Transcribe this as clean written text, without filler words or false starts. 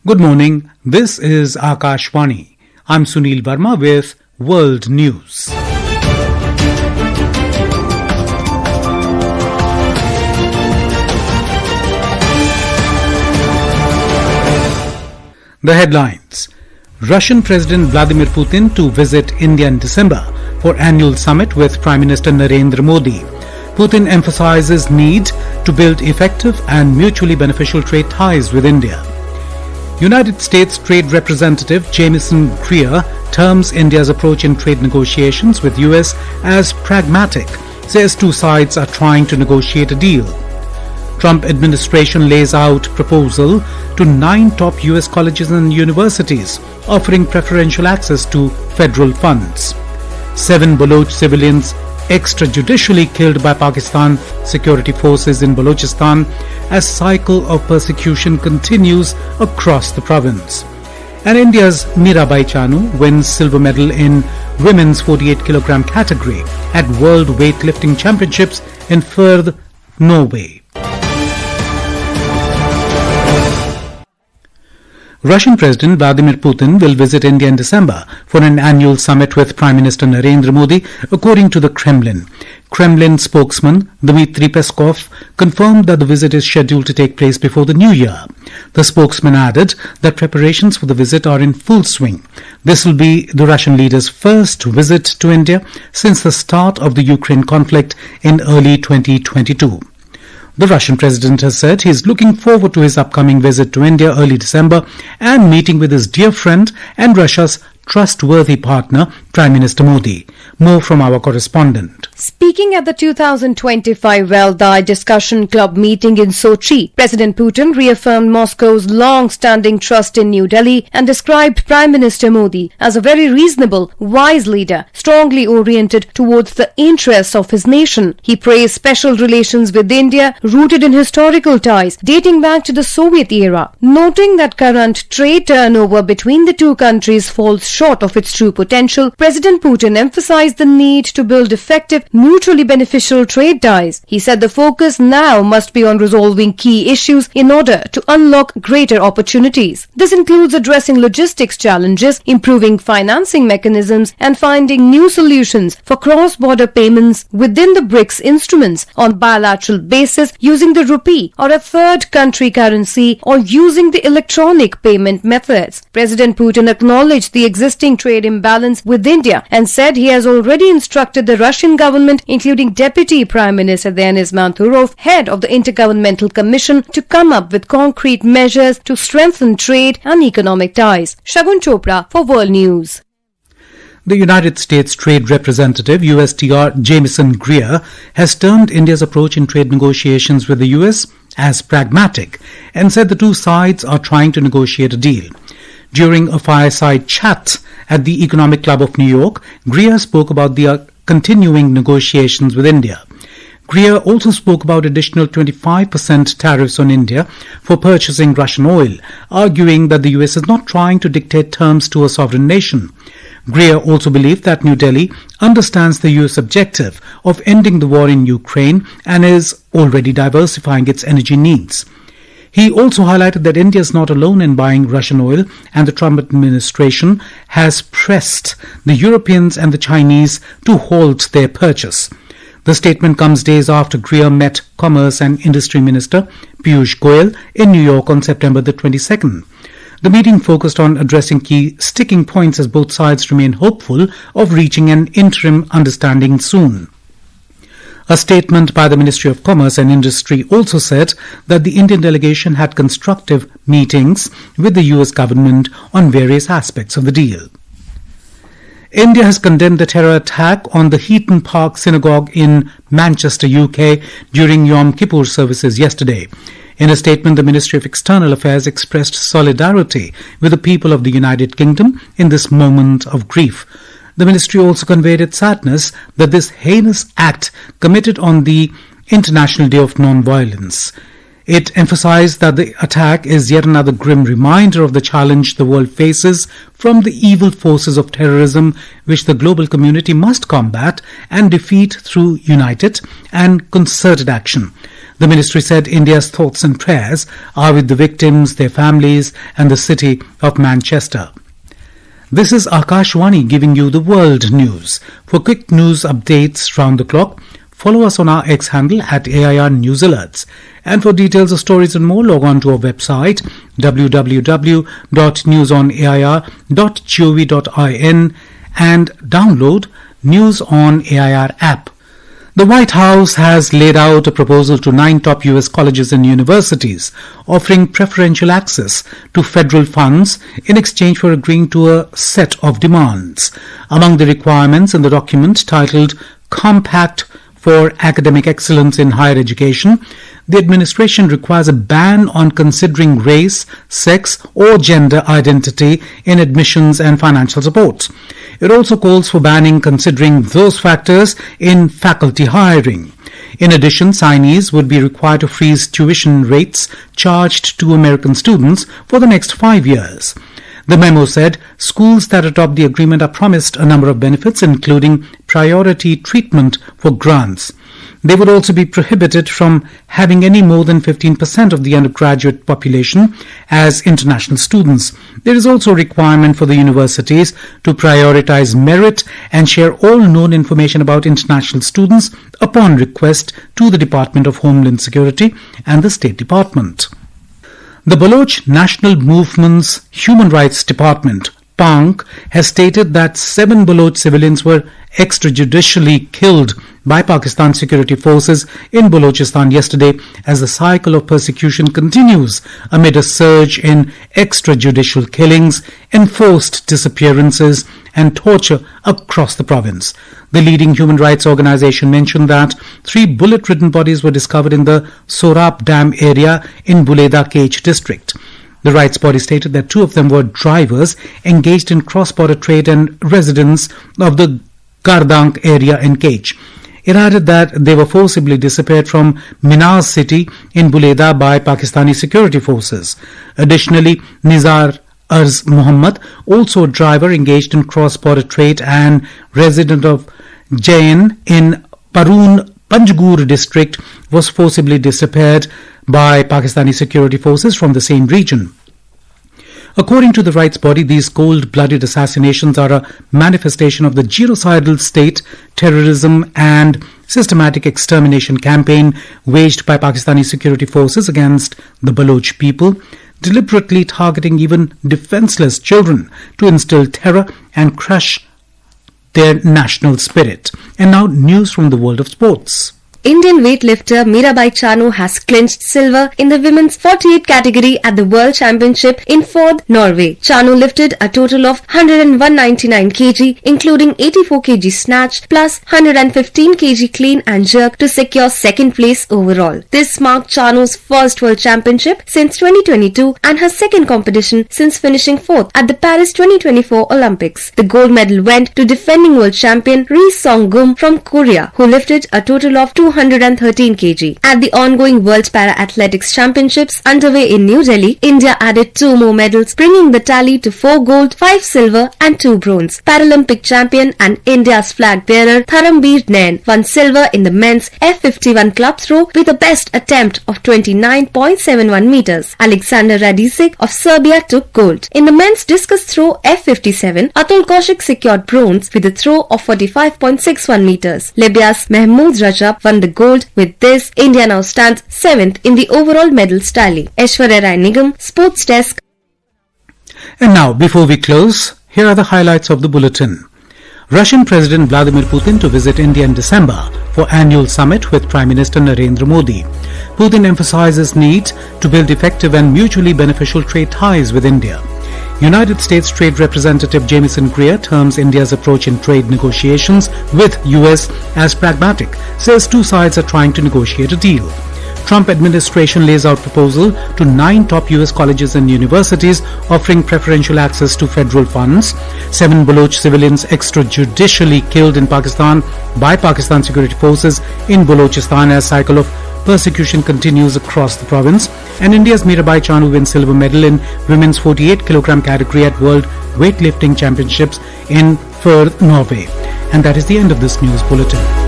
Good morning, this is Akashvani. I'm Sunil Verma with World News. The headlines. Russian President Vladimir Putin to visit India in December for annual summit with Prime Minister Narendra Modi. Putin emphasizes need to build effective and mutually beneficial trade ties with India. United States Trade Representative Jamieson Greer terms India's approach in trade negotiations with US as pragmatic, says two sides are trying to negotiate a deal. Trump administration lays out proposal to 9 top US colleges and universities offering preferential access to federal funds. 7 Baloch civilians extrajudicially killed by Pakistan security forces in Balochistan as cycle of persecution continues across the province. And India's Mirabai Chanu wins silver medal in women's 48 kg category at World Weightlifting Championships in Forde, Norway. Russian President Vladimir Putin will visit India in December for an annual summit with Prime Minister Narendra Modi, according to the Kremlin. Kremlin spokesman Dmitry Peskov confirmed that the visit is scheduled to take place before the new year. The spokesman added that preparations for the visit are in full swing. This will be the Russian leader's first visit to India since the start of the Ukraine conflict in early 2022. The Russian president has said he is looking forward to his upcoming visit to India early December and meeting with his dear friend and Russia's trustworthy partner, Prime Minister Modi. More from our correspondent. Speaking at the 2025 Valdai Discussion Club meeting in Sochi, President Putin reaffirmed Moscow's long-standing trust in New Delhi and described Prime Minister Modi as a very reasonable, wise leader, strongly oriented towards the interests of his nation. He praised special relations with India, rooted in historical ties dating back to the Soviet era, noting that current trade turnover between the two countries falls short of its true potential. President Putin emphasized the need to build effective, mutually beneficial trade ties. He said the focus now must be on resolving key issues in order to unlock greater opportunities. This includes addressing logistics challenges, improving financing mechanisms, and finding new solutions for cross-border payments within the BRICS instruments on bilateral basis using the rupee or a third country currency or using the electronic payment methods. President Putin acknowledged the existing trade imbalance with India and said he has already instructed the Russian government, including Deputy Prime Minister Denis Manturov, head of the Intergovernmental Commission, to come up with concrete measures to strengthen trade and economic ties. Shagun Chopra for World News. The United States Trade Representative, USTR Jamieson Greer, has termed India's approach in trade negotiations with the US as pragmatic and said the two sides are trying to negotiate a deal. During a fireside chat at the Economic Club of New York, Greer spoke about the continuing negotiations with India. Greer also spoke about additional 25% tariffs on India for purchasing Russian oil, arguing that the US is not trying to dictate terms to a sovereign nation. Greer also believed that New Delhi understands the US objective of ending the war in Ukraine and is already diversifying its energy needs. He also highlighted that India is not alone in buying Russian oil and the Trump administration has pressed the Europeans and the Chinese to halt their purchase. The statement comes days after Greer met Commerce and Industry Minister Piyush Goyal in New York on September the 22nd. The meeting focused on addressing key sticking points as both sides remain hopeful of reaching an interim understanding soon. A statement by the Ministry of Commerce and Industry also said that the Indian delegation had constructive meetings with the US government on various aspects of the deal. India has condemned the terror attack on the Heaton Park Synagogue in Manchester, UK during Yom Kippur services yesterday. In a statement, the Ministry of External Affairs expressed solidarity with the people of the United Kingdom in this moment of grief. The ministry also conveyed its sadness that this heinous act committed on the International Day of Non-Violence. It emphasized that the attack is yet another grim reminder of the challenge the world faces from the evil forces of terrorism, which the global community must combat and defeat through united and concerted action. The ministry said India's thoughts and prayers are with the victims, their families and the city of Manchester. This is Akashwani giving you the world news. For quick news updates round the clock, follow us on our X handle at AIR News Alerts. And for details of stories and more, log on to our website www.newsonair.gov.in and download News on AIR app. The White House has laid out a proposal to 9 top U.S. colleges and universities offering preferential access to federal funds in exchange for agreeing to a set of demands. Among the requirements in the document titled Compact for Academic Excellence in Higher Education, the administration requires a ban on considering race, sex or gender identity in admissions and financial support. It also calls for banning considering those factors in faculty hiring. In addition, signees would be required to freeze tuition rates charged to American students for the next 5 years. The memo said schools that adopt the agreement are promised a number of benefits, including priority treatment for grants. They would also be prohibited from having any more than 15% of the undergraduate population as international students. There is also a requirement for the universities to prioritize merit and share all known information about international students upon request to the Department of Homeland Security and the State Department. The Baloch National Movement's Human Rights Department, PANC, has stated that 7 Baloch civilians were extrajudicially killed by Pakistan security forces in Balochistan yesterday as the cycle of persecution continues amid a surge in extrajudicial killings, enforced disappearances and torture across the province. The leading human rights organization mentioned that 3 bullet-ridden bodies were discovered in the Sorap Dam area in Buleda Kech district. The rights body stated that 2 of them were drivers engaged in cross-border trade and residents of the Gardank area in Kech. It added that they were forcibly disappeared from Minaz city in Buleda by Pakistani security forces. Additionally, Nizar Arz Muhammad, also a driver engaged in cross-border trade and resident of Jain in Parun Panjgur district, was forcibly disappeared by Pakistani security forces from the same region. According to the rights body, these cold-blooded assassinations are a manifestation of the genocidal state, terrorism and systematic extermination campaign waged by Pakistani security forces against the Baloch people, deliberately targeting even defenseless children to instill terror and crush their national spirit. And now news from the world of sports. Indian weightlifter Mirabai Chanu has clinched silver in the women's 48 category at the World Championship in Forde, Norway. Chanu lifted a total of 199 kg, including 84 kg snatch plus 115 kg clean and jerk to secure second place overall. This marked Chanu's first World Championship since 2022 and her second competition since finishing 4th at the Paris 2024 Olympics. The gold medal went to defending world champion Ri Song-gum from Korea, who lifted a total of 213 kg. At the ongoing World Para-Athletics Championships underway in New Delhi, India added 2 more medals, bringing the tally to 4 gold, 5 silver and 2 bronze. Paralympic champion and India's flag bearer Tharambir Nain won silver in the men's F51 club throw with a best attempt of 29.71 meters. Alexander Radicic of Serbia took gold. In the men's discus throw F57, Atul Kaushik secured bronze with a throw of 45.61 meters. Libya's Mahmoud Rajab won the gold. With this, India now stands 7th in the overall medals tally. Aishwarya Rai Nigam, Sports Desk. And now, before we close, here are the highlights of the bulletin. Russian President Vladimir Putin to visit India in December for annual summit with Prime Minister Narendra Modi. Putin emphasizes need to build effective and mutually beneficial trade ties with India. United States Trade Representative Jamieson Greer terms India's approach in trade negotiations with US as pragmatic, says 2 sides are trying to negotiate a deal. Trump administration lays out proposal to 9 top US colleges and universities offering preferential access to federal funds. 7 Baloch civilians extrajudicially killed in Pakistan by Pakistan security forces in Balochistan as cycle of persecution continues across the province. And India's Mirabai Chanu wins silver medal in women's 48 kg category at World Weightlifting Championships in Forde, Norway. And that is the end of this news bulletin.